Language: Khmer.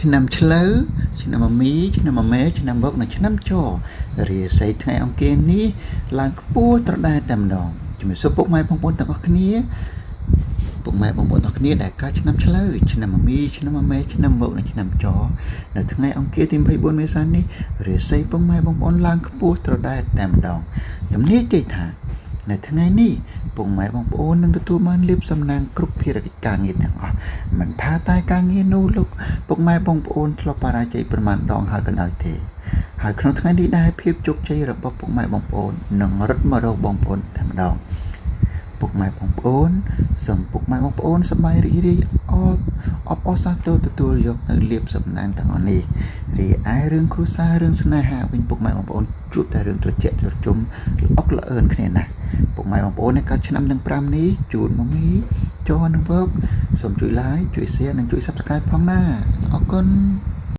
ឆ្នាំឆ្លូវឆ្នាំមីឆ្នាំម៉ែឆ្នាំបុកនិងឆ្នាំចរាសីថ្ងៃអង្គារនេះឡើងខ្ពស់ត្រដែតតែម្ដងជំរាបសួរពុកម៉ែបងប្អូនទាំងអស់គ្នាពុកម៉ែបងប្អូនទាំងគ្នាដែលកើតឆ្នាំឆ្លូវឆ្នាំមីឆ្នាំម៉ែឆ្នាំបុកនិងឆ្នាំចនៅថ្ងៃអង្គារទី24មេសានេះរាសីពុកម៉ែបងប្អូនឡើងខ្ពស់ត្រដែតតែម្ដងទំនាយគេថានៅថ្ងៃនេះពុកម៉ែបងប្អូននឹងទទួលបានលាភសំណាងគ្រប់ភារកិច្ចការងារទាំងអស់មិនថាតែការងារនោះលោកពុកម៉ែបងប្អូនធ្លាប់បរាជ័យប្រមាណដងហើយក៏ដោយទេហើយក្នុងថ្ងៃនេះដែរភាពជោគជ័យរបស់ពុកម៉ែបងប្អូននឹងរត់មករកបងប្អូនតែម្ដងពុកម៉ែបងប្អូនសូមពុកម៉ែបងប្អូនសប្បាយរីករាយអបអរសាទរទទួលយកនៅលាភសំណាងទាំងអស់នេះរីឯរឿងគ្រួសាររឿងស្នេហាវិញពុកម៉ែបងប្អូនជួបតែរឿងត្រជាក់ត្រជុំល្អក់ល្អឿនគ្នាណាស់ពុកម៉ែបងប្អូនដែលកើតឆ្នាំទាំង5នេះជូនមកមីចនិងវឹកសូមជួយ like ជួយ share និងជួយ subscribe ផងណាអរគុណ